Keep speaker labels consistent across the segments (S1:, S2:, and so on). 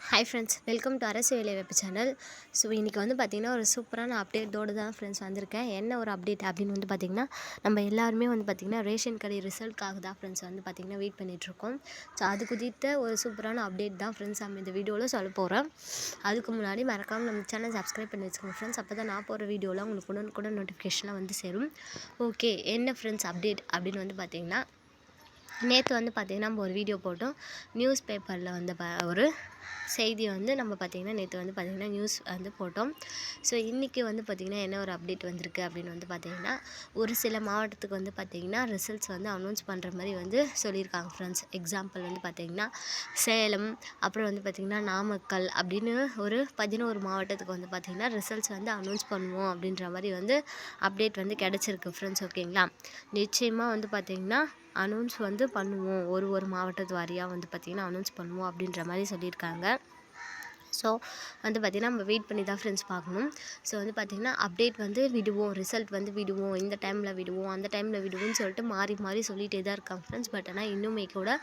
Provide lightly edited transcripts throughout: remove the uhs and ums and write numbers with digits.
S1: Hi friends, welcome to அரசு வேலைவாய்ப்பு channel. So இன்றைக்கி வந்து பார்த்திங்கன்னா ஒரு சூப்பரான அப்டேட்டோடு தான் ஃப்ரெண்ட்ஸ் வந்திருக்கேன். என்ன ஒரு அப்டேட் அப்படின்னு வந்து பார்த்திங்கன்னா, நம்ம எல்லாருமே வந்து பார்த்திங்கன்னா ரேஷன் கடை ரிசல்ட்காக தான் ஃப்ரெண்ட்ஸ் வந்து பார்த்திங்கன்னா வெயிட் பண்ணிகிட்ருக்கோம். ஸோ அது குறித்த ஒரு சூப்பரான அப்டேட் தான் ஃப்ரெண்ட்ஸ் நம்ம இந்த வீடியோவில் சொல்ல போகிறோம். அதுக்கு முன்னாடி மறக்காமல் நம்ம சேனல் சப்ஸ்கிரைப் பண்ணி வச்சுக்கோங்க ஃப்ரெண்ட்ஸ். அப்போ தான் நான் போகிற வீடியோவில் உங்களுக்கு கூட நோட்டிஃபிகேஷனாக வந்து சேரும். ஓகே, என்ன ஃப்ரெண்ட்ஸ் அப்டேட் அப்படின்னு வந்து பார்த்திங்கன்னா, நேற்று வந்து பார்த்திங்கன்னா நம்ம ஒரு வீடியோ போட்டோம். நியூஸ் பேப்பரில் வந்து ஒரு செய்தி வந்து நம்ம பார்த்திங்கன்னா நேற்று வந்து பார்த்திங்கன்னா நியூஸ் வந்து போட்டோம். ஸோ இன்றைக்கி வந்து பார்த்திங்கன்னா என்ன ஒரு அப்டேட் வந்திருக்கு அப்படின்னு வந்து பார்த்திங்கன்னா, ஒரு சில மாவட்டத்துக்கு வந்து பார்த்திங்கன்னா ரிசல்ட்ஸ் வந்து அனௌன்ஸ் பண்ணுற மாதிரி வந்து சொல்லியிருக்காங்க ஃப்ரெண்ட்ஸ். எக்ஸாம்பிள் வந்து பார்த்திங்கன்னா சேலம், அப்புறம் வந்து பார்த்திங்கன்னா நாமக்கல் அப்படின்னு ஒரு 11 மாவட்டத்துக்கு வந்து பார்த்திங்கன்னா ரிசல்ட்ஸ் வந்து அனௌன்ஸ் பண்ணுவோம் அப்படின்ற மாதிரி வந்து அப்டேட் வந்து கிடச்சிருக்கு ஃப்ரெண்ட்ஸ். ஓகேங்களா, நிச்சயமாக வந்து பார்த்திங்கன்னா அனௌன்ஸ் வந்து பண்ணுவோம், ஒரு மாவட்டத்து வாரியாக வந்து பார்த்திங்கன்னா அனௌன்ஸ் பண்ணுவோம் அப்படின்ற மாதிரி சொல்லியிருக்காங்க. ஸோ வந்து பார்த்திங்கன்னா நம்ம வெயிட் பண்ணி தான் ஃப்ரெண்ட்ஸ் பார்க்கணும். ஸோ வந்து பார்த்திங்கன்னா அப்டேட் வந்து விடுவோம், ரிசல்ட் வந்து விடுவோம், இந்த டைமில் விடுவோம், அந்த டைமில் விடுவோம்னு சொல்லிட்டு மாறி சொல்லிகிட்டே தான் இருக்காங்க ஃப்ரெண்ட்ஸ். பட் ஆனால் இன்னுமே கூட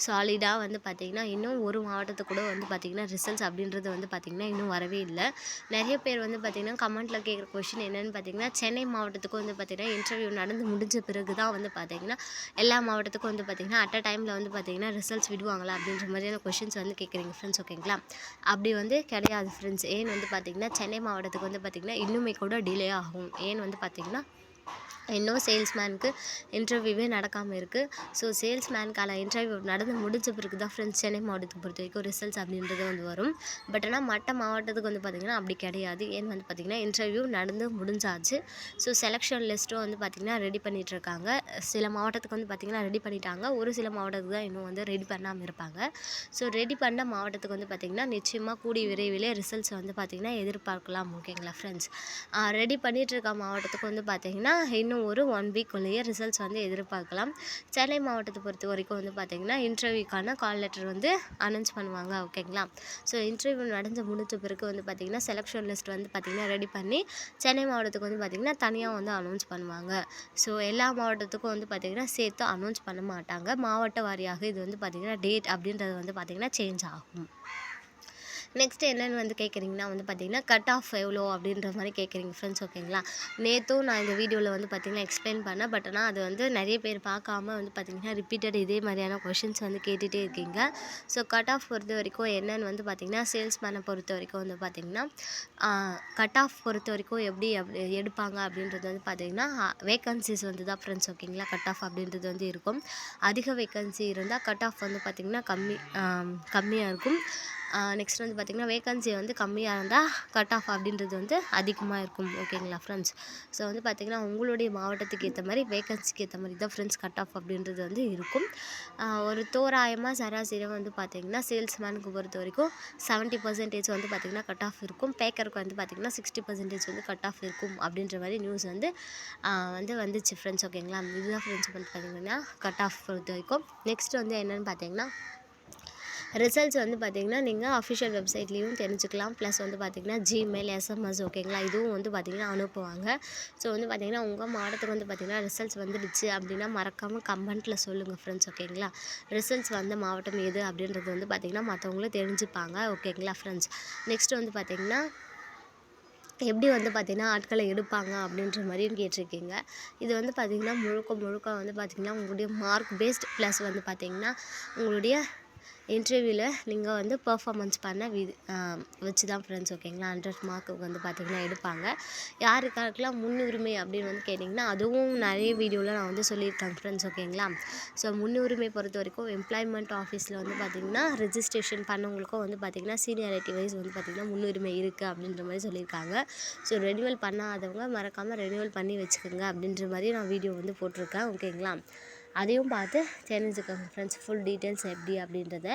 S1: சாலிடாக வந்து பார்த்திங்கன்னா இன்னும் ஒரு மாவட்டத்துக்கு கூட வந்து பார்த்திங்கன்னா ரிசல்ட்ஸ் அப்படின்றது வந்து பார்த்திங்கன்னா இன்னும் வரவே இல்லை. நிறைய பேர் வந்து பார்த்திங்கன்னா கமெண்ட்டில் கேட்குற கொஷின் என்னென்னு பார்த்திங்கன்னா, சென்னை மாவட்டத்துக்கு வந்து பார்த்திங்கன்னா இன்டர்வியூ நடந்து முடிஞ்ச பிறகு தான் வந்து பார்த்திங்கன்னா எல்லா மாவட்டத்துக்கும் வந்து பார்த்திங்கன்னா அட் அ டைமில் வந்து பார்த்திங்கன்னா ரிசல்ட்ஸ் விடுவாங்களா அப்படின்ற மாதிரியான கொஷின்ஸ் வந்து கேட்குறீங்க ஃப்ரெண்ட்ஸ். ஓகேங்களா, அப்படி வந்து கிடையாது ஃப்ரெண்ட்ஸ். ஏன்னு வந்து பார்த்திங்கன்னா சென்னை மாவட்டத்துக்கு வந்து பார்த்திங்கன்னா இன்னுமே கூட டிலே ஆகும். ஏன்னு வந்து பார்த்திங்கன்னா இன்னும் சேல்ஸ்மேனுக்கு இன்டர்வியூவே நடக்காமல் இருக்குது. ஸோ சேல்ஸ்மேனுக்கான இன்டர்வியூ நடந்து முடிஞ்ச பிறகு தான் ஃப்ரெண்ட்ஸ் சென்னை மாவட்டத்துக்கு பொறுத்த வரைக்கும் ரிசல்ட்ஸ் அப்படின்றது வந்து வரும். பட் ஆனால் மற்ற மாவட்டத்துக்கு வந்து பார்த்திங்கன்னா அப்படி கிடையாது. ஏன்னு வந்து பார்த்திங்கன்னா இன்டர்வியூ நடந்து முடிஞ்சாச்சு. ஸோ செலெக்ஷன் லிஸ்ட்டும் வந்து பார்த்திங்கன்னா ரெடி பண்ணிகிட்ருக்காங்க. சில மாவட்டத்துக்கு வந்து பார்த்திங்கன்னா ரெடி பண்ணிட்டாங்க, ஒரு சில மாவட்டத்துக்கு தான் இன்னும் வந்து ரெடி பண்ணாமல் இருப்பாங்க. ஸோ ரெடி பண்ண மாவட்டத்துக்கு வந்து பார்த்திங்கன்னா நிச்சயமாக கூடிய விரைவிலே ரிசல்ட்ஸ் வந்து பார்த்திங்கன்னா எதிர்பார்க்கலாம். ஓகேங்களா ஃப்ரெண்ட்ஸ், ரெடி பண்ணிகிட்ருக்க மாவட்டத்துக்கு வந்து பார்த்திங்கன்னா இன்னும் ஒரு 1 வீக்குள்ளேயே ரிசல்ட்ஸ் வந்து எதிர்பார்க்கலாம். சென்னை மாவட்டத்தை பொறுத்த வரைக்கும் வந்து பார்த்திங்கன்னா இன்டர்வியூக்கான கால் லெட்டர் வந்து அனௌன்ஸ் பண்ணுவாங்க. ஓகேங்களா, ஸோ இன்டர்வியூ நடந்து முடிஞ்ச பிறகு வந்து பார்த்திங்கன்னா செலெக்ஷன் லிஸ்ட் வந்து பார்த்திங்கன்னா ரெடி பண்ணி சென்னை மாவட்டத்துக்கு வந்து பார்த்திங்கன்னா தனியாக வந்து அனௌன்ஸ் பண்ணுவாங்க. ஸோ எல்லா மாவட்டத்துக்கும் வந்து பார்த்திங்கன்னா சேர்த்து அனௌன்ஸ் பண்ண மாட்டாங்க. மாவட்ட வாரியாக இது வந்து பார்த்திங்கன்னா டேட் அப்படின்றது வந்து பார்த்திங்கன்னா சேஞ்ச் ஆகும். நெக்ஸ்ட் என்னென்னு வந்து கேட்குறீங்கன்னா வந்து பார்த்திங்கன்னா கட் ஆஃப் எவ்வளோ அப்படின்ற மாதிரி கேட்குறீங்க ஃப்ரெண்ட்ஸ். ஓகேங்களா, நேற்றும் நான் இந்த வீடியோவில் வந்து பார்த்திங்கன்னா எக்ஸ்பிளைன் பண்ணேன். பட் ஆனால் அது வந்து நிறைய பேர் பார்க்காம வந்து பார்த்திங்கன்னா ரிப்பீட்டட் இதே மாதிரியான கொஷின்ஸ் வந்து கேட்டுகிட்டே இருக்கீங்க. ஸோ கட் ஆஃப் பொறுத்த வரைக்கும் என்னென்னு வந்து பார்த்திங்கன்னா சேல்ஸ்மேனை பொறுத்த வரைக்கும் வந்து பார்த்திங்கன்னா கட் ஆஃப் பொறுத்த வரைக்கும் எப்படி எடுப்பாங்க அப்படின்றது வந்து பார்த்திங்கன்னா வேக்கன்சிஸ் வந்து தான் ஃப்ரெண்ட்ஸ். ஓகேங்களா, கட் ஆஃப் அப்படின்றது வந்து இருக்கும். அதிக வேக்கன்சி இருந்தால் கட் ஆஃப் வந்து பார்த்திங்கன்னா கம்மியாக இருக்கும். நெக்ஸ்ட் வந்து பார்த்திங்கன்னா வேக்கன்சி வந்து கம்மியாக இருந்தால் கட் ஆஃப் அப்படின்றது வந்து அதிகமாக இருக்கும். ஓகேங்களா ஃப்ரெண்ட்ஸ், ஸோ வந்து பார்த்திங்கன்னா உங்களுடைய மாவட்டத்துக்கு ஏற்ற மாதிரி வேக்கன்சிக்கு ஏற்ற மாதிரி தான் ஃப்ரெண்ட்ஸ் கட் ஆஃப் அப்படின்றது வந்து இருக்கும். ஒரு தோராயமாக சராசரியாக வந்து பார்த்திங்கன்னா சேல்ஸ்மேனுக்கு பொறுத்த வரைக்கும் 70% வந்து பார்த்திங்கன்னா கட் ஆஃப் இருக்கும். பேக்கருக்கு வந்து பார்த்திங்கன்னா 60% வந்து கட் ஆஃப் இருக்கும் அப்படின்ற மாதிரி நியூஸ் வந்து வந்துச்சு ஃப்ரெண்ட்ஸ். ஓகேங்களா, இதுதான் ஃப்ரெண்ட்ஸ் வந்து பார்த்திங்கன்னா கட் ஆஃப் பொறுத்த வரைக்கும். நெக்ஸ்ட் வந்து என்னென்னு பார்த்திங்கன்னா ரிசல்ட்ஸ் வந்து பார்த்திங்கன்னா நீங்கள் அஃபிஷியல் வெப்சைட்லேயும் தெரிஞ்சுக்கலாம். ப்ளஸ் வந்து பார்த்திங்கன்னா ஜிமெயில், எஸ்எம்எஸ் ஓகேங்களா இதுவும் வந்து பார்த்திங்கன்னா அனுப்புவாங்க. ஸோ வந்து பார்த்திங்கன்னா உங்கள் மாவட்டத்துக்கு வந்து பார்த்திங்கன்னா ரிசல்ட்ஸ் வந்துடுச்சு அப்படின்னா மறக்காமல் கமெண்ட்டில் சொல்லுங்கள் ஃப்ரெண்ட்ஸ். ஓகேங்களா, ரிசல்ட்ஸ் வந்த மாவட்டம் எது அப்படின்றது வந்து பார்த்திங்கன்னா மற்றவங்களும் தெரிஞ்சுப்பாங்க. ஓகேங்களா ஃப்ரெண்ட்ஸ், நெக்ஸ்ட் வந்து பார்த்திங்கன்னா எப்படி வந்து பார்த்திங்கன்னா ஆட்களை எடுப்பாங்க அப்படின்ற மாதிரியும் கேட்டிருக்கீங்க. இது வந்து பார்த்திங்கன்னா முழுக்க வந்து பார்த்திங்கன்னா உங்களுடைய மார்க் பேஸ்ட் ப்ளஸ் வந்து பார்த்திங்கன்னா உங்களுடைய இன்டர்வியூவில் நீங்கள் வந்து பர்ஃபார்மன்ஸ் பண்ண வச்சு தான் ஃப்ரெண்ட்ஸ். ஓகேங்களா, 100 மார்க்குக்கு வந்து பார்த்திங்கன்னா எடுப்பாங்க. யாருக்காருக்கெல்லாம் முன்னுரிமை அப்படின்னு வந்து கேட்டிங்கன்னா அதுவும் நிறைய வீடியோவில் நான் வந்து சொல்லியிருக்கேன் ஃப்ரெண்ட்ஸ். ஓகேங்களா, ஸோ முன்னுரிமை பொறுத்த வரைக்கும் எம்ப்ளாய்மெண்ட் ஆஃபீஸில் வந்து பார்த்திங்கன்னா ரெஜிஸ்ட்ரேஷன் பண்ணவங்களுக்கும் வந்து பார்த்திங்கன்னா சீனியாரிட்டி வைஸ் வந்து பார்த்திங்கன்னா முன்னுரிமை இருக்குது அப்படின்ற மாதிரி சொல்லியிருக்காங்க. ஸோ ரெனியூவல் பண்ணாதவங்க மறக்காமல் ரெனியூவல் பண்ணி வச்சுக்கோங்க அப்படின்ற மாதிரி நான் வீடியோ வந்து போட்டிருக்கேன். ஓகேங்களா, அதையும் பார்த்து தெரிஞ்சுக்கோங்க ஃப்ரெண்ட்ஸ் ஃபுல் டீட்டெயில்ஸ் எப்படி அப்படின்றத.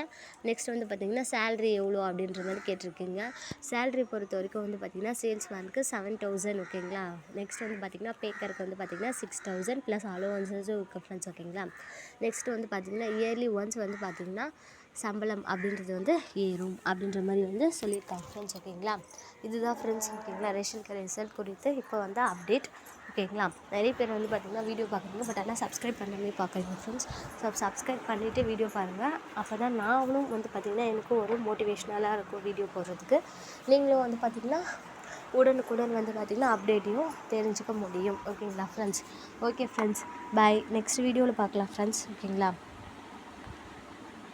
S1: நெக்ஸ்ட் வந்து பார்த்திங்கன்னா சேல்ரி எவ்வளோ அப்படின்ற மாதிரி கேட்டிருக்கீங்க. சேல்ரி பொறுத்த வரைக்கும் வந்து பார்த்திங்கன்னா சேல்ஸ்மேனுக்கு 7,000. ஓகேங்களா, நெக்ஸ்ட் வந்து பார்த்திங்கன்னா பேக்கருக்கு வந்து பார்த்திங்கன்னா 6,000 ப்ளஸ் அலோவன்ஸஸும் இருக்குது ஃப்ரெண்ட்ஸ். ஓகேங்களா, நெக்ஸ்ட் வந்து பார்த்திங்கன்னா இயர்லி ஒன்ஸ் வந்து பார்த்திங்கன்னா சம்பளம் அப்படின்றது வந்து ஏறும் அப்படின்ற மாதிரி வந்து சொல்லியிருக்காங்க ஃப்ரெண்ட்ஸ். ஓகேங்களா, இதுதான் ஃப்ரெண்ட்ஸ். ஓகேங்களா, ரேஷன் கடை ரிசல்ட் குறித்து இப்போ வந்து அப்டேட். ஓகேங்களா. நிறைய பேர் வந்து பார்த்திங்கன்னா வீடியோ பார்க்குறீங்க, பட் ஆனால் சப்ஸ்கிரைப் பண்ணாமே பார்க்குறீங்க ஃப்ரெண்ட்ஸ். ஸோ சப்ஸ்கிரைப் பண்ணிவிட்டு வீடியோ பாருங்கள். அப்போ தான் நானும் வந்து பார்த்திங்கன்னா எனக்கும் ஒரு மோட்டிவேஷ்னலாக இருக்கும் வீடியோ போடுறதுக்கு. நீங்களும் வந்து பார்த்திங்கன்னா உடனுக்குடன் வந்து பார்த்திங்கன்னா அப்டேட்டையும் தெரிஞ்சுக்க முடியும். ஓகேங்களா ஃப்ரெண்ட்ஸ். ஓகே ஃப்ரெண்ட்ஸ், பாய். நெக்ஸ்ட் வீடியோவில் பார்க்கலாம் ஃப்ரெண்ட்ஸ். ஓகேங்களா.